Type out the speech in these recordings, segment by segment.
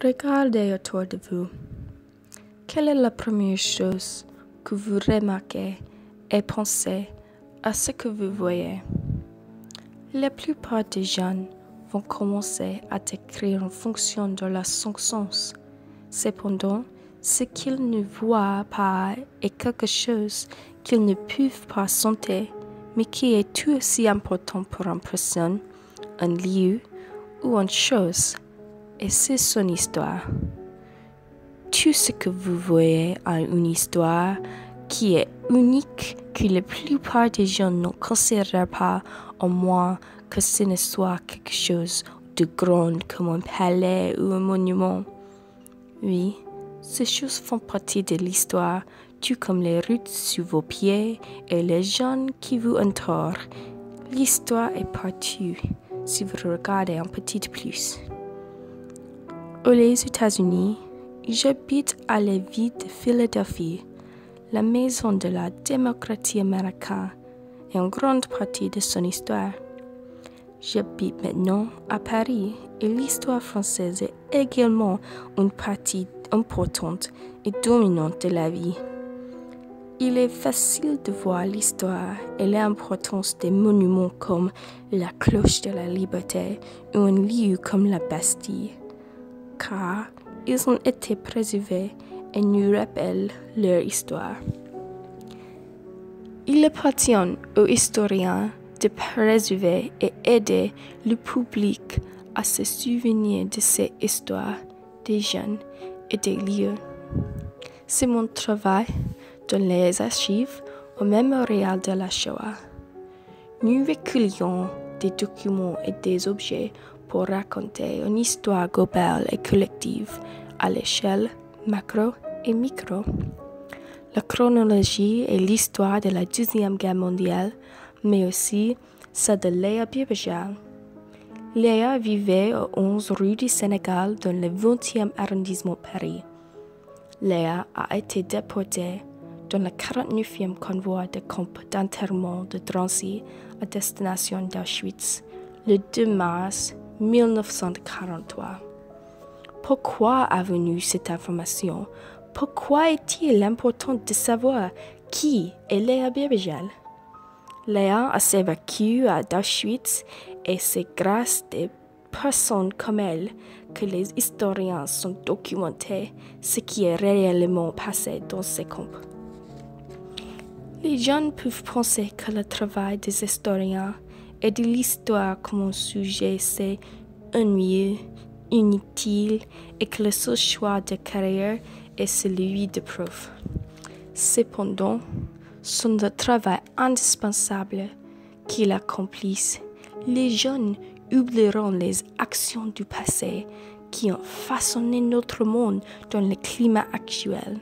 Regardez autour de vous. Quelle est la première chose que vous remarquez et pensez à ce que vous voyez? La plupart des jeunes vont commencer à décrire en fonction de leurs cinq sens. Cependant, ce qu'ils ne voient pas est quelque chose qu'ils ne peuvent pas sentir, mais qui est tout aussi important pour une personne, un lieu ou une chose, et c'est son histoire. Tout ce que vous voyez a une histoire qui est unique, que la plupart des gens ne considèrent pas, au moins que ce ne soit quelque chose de grand comme un palais ou un monument. Oui, ces choses font partie de l'histoire, tout comme les routes sous vos pieds et les gens qui vous entourent. L'histoire est partout, si vous regardez un petit plus. Aux États-Unis, j'habite à la ville de Philadelphie, la maison de la démocratie américaine et une grande partie de son histoire. J'habite maintenant à Paris et l'histoire française est également une partie importante et dominante de la vie. Il est facile de voir l'histoire et l'importance des monuments comme la cloche de la liberté ou un lieu comme la Bastille, car ils ont été préservés et nous rappellent leur histoire. Il appartient aux historiens de préserver et aider le public à se souvenir de ces histoires, des gens et des lieux. C'est mon travail dans les archives au mémorial de la Shoah. Nous recueillons des documents et des objets pour raconter une histoire globale et collective à l'échelle macro et micro. La chronologie est l'histoire de la Deuxième Guerre mondiale, mais aussi celle de Léa Birbajal. Léa vivait au 11 rue du Sénégal dans le 20e arrondissement de Paris. Léa a été déportée dans le 49e convoi de camp d'enterrement de Drancy à destination d'Auschwitz le 2 mars 1943. Pourquoi a venue cette information? Pourquoi est-il important de savoir qui est Léa Birbajal? Léa a survécu à Auschwitz et c'est grâce à des personnes comme elle que les historiens ont documenté ce qui est réellement passé dans ces camps. Les gens peuvent penser que le travail des historiens et de l'histoire comme un sujet c'est ennuyeux, inutile et que le seul choix de carrière est celui de prof. Cependant, c'est un travail indispensable qu'ils accomplissent. Les jeunes oublieront les actions du passé qui ont façonné notre monde dans le climat actuel.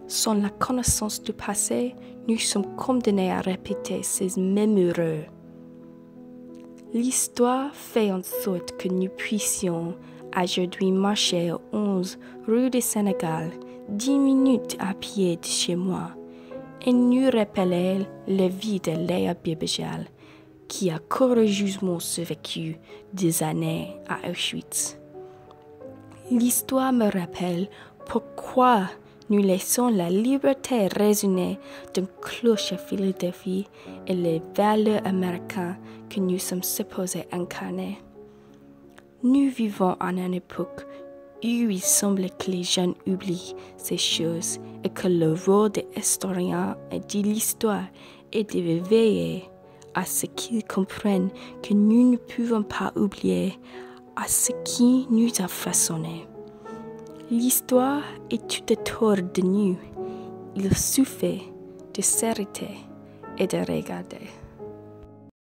Sans la connaissance du passé, nous sommes condamnés à répéter ces mêmes erreurs. L'histoire fait en sorte que nous puissions aujourd'hui marcher au 11 rue du Sénégal, 10 minutes à pied de chez moi, et nous rappeler la vie de Léa Birbajal, qui a courageusement survécu des années à Auschwitz. L'histoire me rappelle pourquoi nous laissons la liberté résonner d'une cloche à Philadelphie et les valeurs américaines que nous sommes supposés incarner. Nous vivons en une époque où il semble que les jeunes oublient ces choses et que le rôle des historiens et de l'histoire est de veiller à ce qu'ils comprennent que nous ne pouvons pas oublier à ce qui nous a façonnés. L'histoire est tout autour de nous. Il suffit de s'arrêter et de regarder.